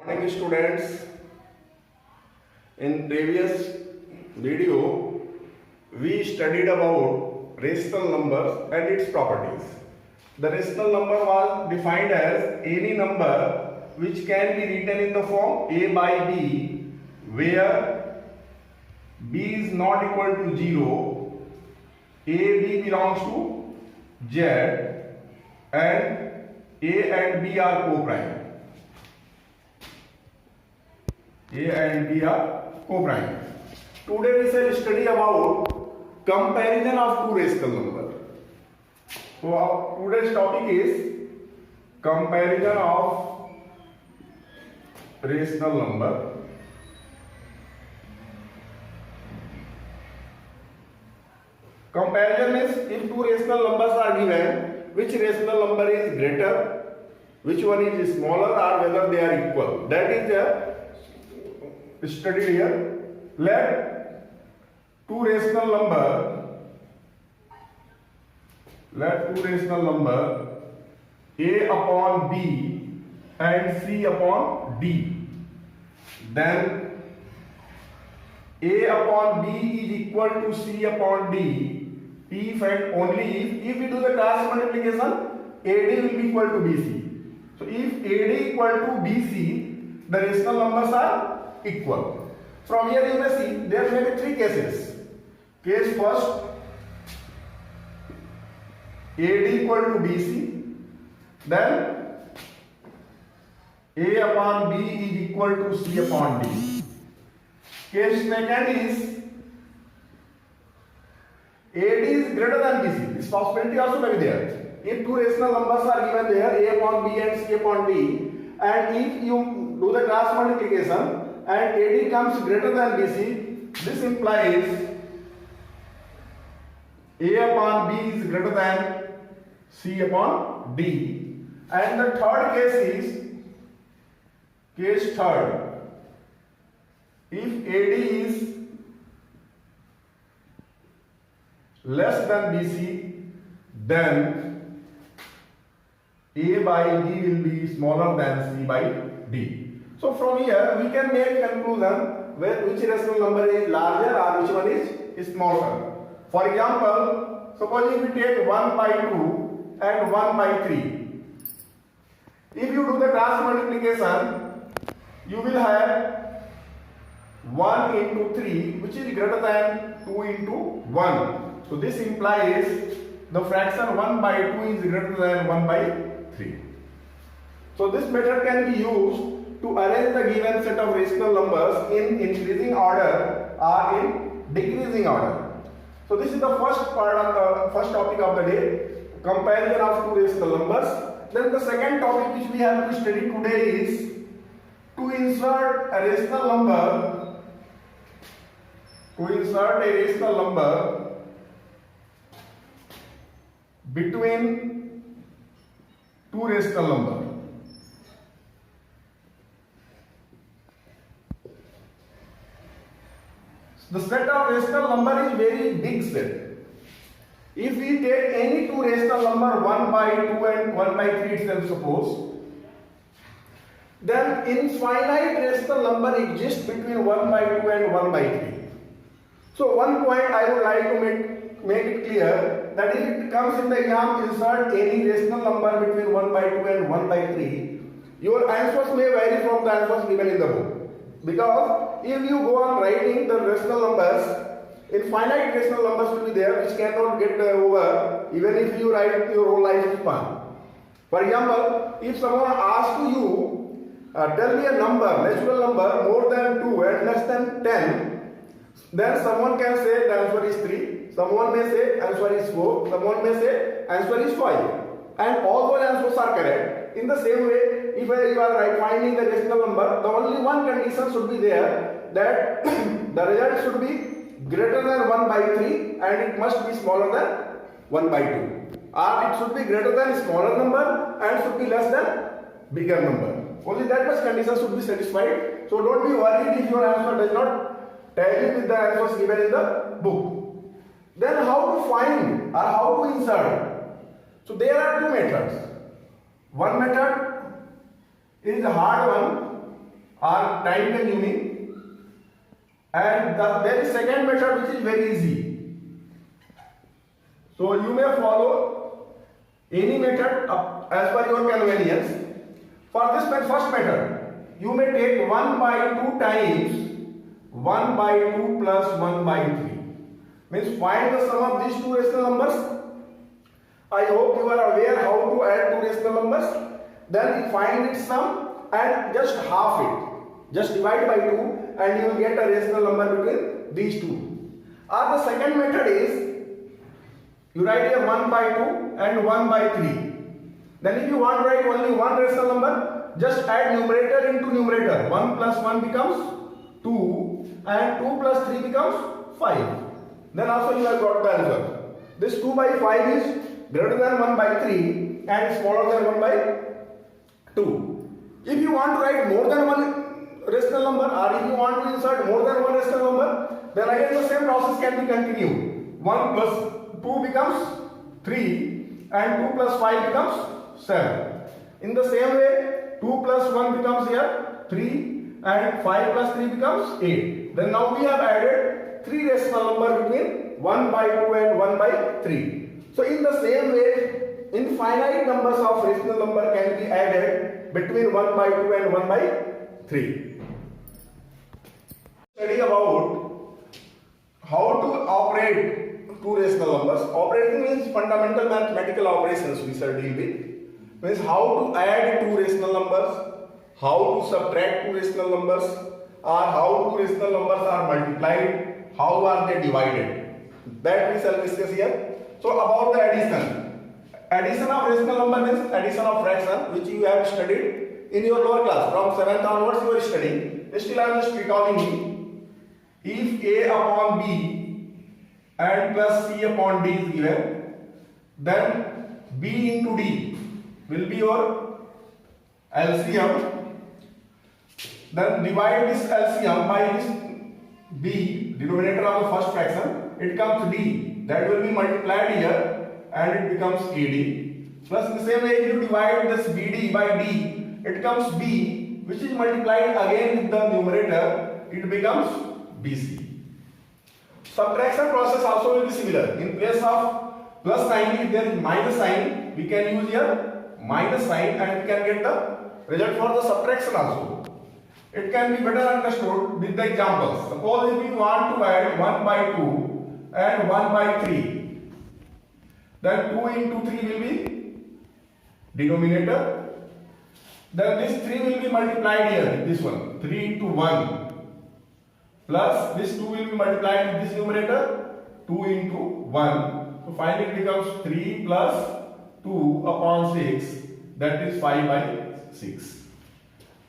Morning students. In previous video we studied about rational numbers and its properties. The rational number was defined as any number which can be written in the form a by b, where b is not equal to 0, b belongs to z, and a and b are co-prime. A and B are co-prime. Today we shall study about comparison of two rational numbers. So today's topic is comparison of rational number. Comparison means if two rational numbers are given, which rational number is greater, which one is smaller, or whether they are equal. That is the study here. Let two rational number a upon b and c upon d. Then a upon b is equal to c upon d if and only if we do the cross multiplication, AD will be equal to BC. So if AD equal to BC, the rational numbers are equal. From here you may see there may be three cases. Case first, AD equal to BC, then A upon B is equal to C upon D. Case second is AD is greater than BC. This possibility also may be there. If two rational numbers are given there, A upon B and C upon D, and if you do the cross multiplication and AD comes greater than BC, this implies A upon B is greater than C upon D. And the third case is case third. If AD is less than BC, then A by D will be smaller than C by D. So from here we can make conclusion where which rational number is larger or which one is smaller. For example, suppose if we take 1 by 2 and 1 by 3. If you do the cross multiplication, you will have 1 into 3 which is greater than 2 into 1. So this implies the fraction 1 by 2 is greater than 1 by 3. So this method can be used to arrange the given set of rational numbers in increasing order or in decreasing order. So this is the first topic of the day, comparison of two rational numbers. Then the second topic which we have to study today is to insert a rational number between two rational numbers. The set of rational number is very big set. If we take any two rational number 1 by 2 and 1 by 3 itself suppose, then infinite rational number exists between 1 by 2 and 1 by 3. So one point I would like to make it clear that if it comes in the exam, insert any rational number between 1 by 2 and 1 by 3, your answers may vary from the answers given in the book. Because if you go on writing the rational numbers, infinite rational numbers will be there which cannot get over even if you write your whole life span. For example, if someone asks you, tell me a number, natural number more than 2 and less than 10, then someone can say the answer is 3, someone may say answer is 4, someone may say answer is 5. And all those answers are correct. In the same way, if you are finding the rational number, the only one condition should be there that the result should be greater than 1 by 3 and it must be smaller than 1 by 2. Or it should be greater than smaller number and should be less than bigger number. Only that much condition should be satisfied. So don't be worried if your answer does not tally with the answers given in the book. Then how to find or how to insert? So there are two methods. One method is a hard one are time consuming, and there is second method which is very easy. So you may follow any method as per your convenience. For this first method, you may take 1 by 2 times 1 by 2 plus 1 by 3. Means find the sum of these two rational numbers. I hope you are aware how to add two rational numbers. Then find its sum and just half it. Just divide by 2 and you will get a rational number between these two. Or the second method is, you write here 1 by 2 and 1 by 3. Then if you want to write only one rational number, just add numerator into numerator. 1 plus 1 becomes 2 and 2 plus 3 becomes 5. Then also you have got the answer. This 2 by 5 is greater than 1 by 3 and smaller than 1 by 2. If you want to write more than one rational number, or if you want to insert more than one rational number, then again the same process can be continued. 1 plus 2 becomes 3 and 2 plus 5 becomes 7. In the same way, 2 plus 1 becomes here 3 and 5 plus 3 becomes 8. Then now we have added 3 rational number between 1 by 2 and 1 by 3. So in the same way, infinite numbers of rational number can be added between 1 by 2 and 1 by 3. Study about how to operate two rational numbers. Operating means fundamental mathematical operations we shall deal with. Means how to add two rational numbers, how to subtract two rational numbers, or how two rational numbers are multiplied, how are they divided. That we shall discuss here. So about the addition. Addition of rational number means addition of fraction, which you have studied in your lower class. From 7th onwards you are studying. Still I am just recalling. If A upon B and plus C upon D is given, then B into D will be your LCM. Then divide this LCM by this B, denominator of the first fraction, it comes D. That will be multiplied here and it becomes AD. Plus in the same way, if you divide this BD by D, it comes B, which is multiplied again with the numerator, it becomes BC. Subtraction process also will be similar. In place of plus sign, if there is minus sign, we can use here minus sign and we can get the result for the subtraction also. It can be better understood with the examples. Suppose if we want to add 1 by 2 and 1 by 3, then 2 into 3 will be denominator. Then this 3 will be multiplied here, this one, 3 into 1, plus this 2 will be multiplied with this numerator, 2 into 1. So finally it becomes 3 plus 2 upon 6, that is 5 by 6.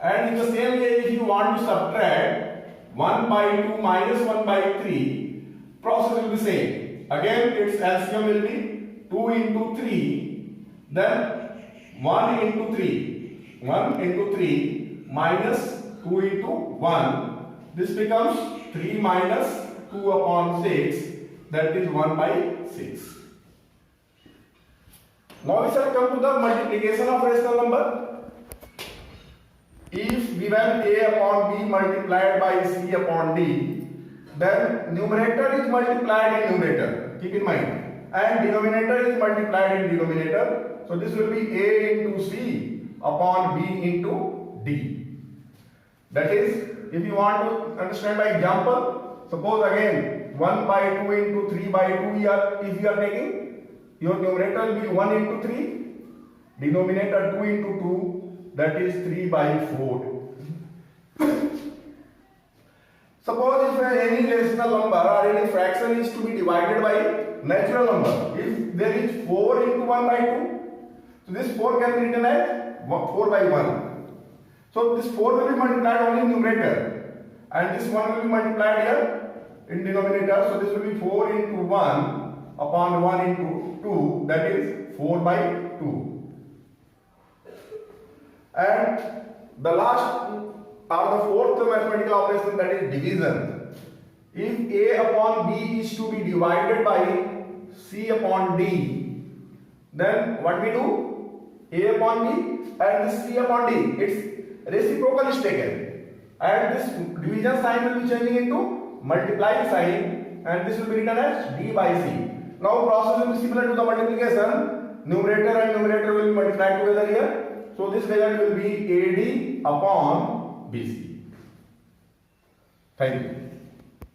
And in the same way, if you want to subtract 1 by 2 minus 1 by 3, process will be same. Again, its LCM will be 2 into 3, then 1 into 3. 1 into 3 minus 2 into 1. This becomes 3 minus 2 upon 6, that is 1 by 6. Now we shall come to the multiplication of rational number. If given A upon B multiplied by C upon D, then numerator is multiplied in numerator, keep in mind, and denominator is multiplied in denominator. So this will be A into C upon B into D. That is, if you want to understand by example, suppose again 1 by 2 into 3 by 2 if you are taking, your numerator will be 1 into 3, denominator 2 into 2, that is 3 by 4. Suppose if any rational number or any fraction is to be divided by natural number, if there is 4 into 1 by 2, so this 4 can be written as 4 by 1. So this 4 will be multiplied only in numerator and this 1 will be multiplied here in denominator. So this will be 4 into 1 upon 1 into 2, that is 4 by 2. And the last or the fourth mathematical operation, that is division. If A upon B is to be divided by C upon D, then what we do? A upon B and C upon D, its reciprocal is taken. and this division sign will be changing into multiplying sign, and this will be written as D by C. Now process will be similar to the multiplication. Numerator and numerator will be multiplied together here. So this result will be AD upon BC. Thank you.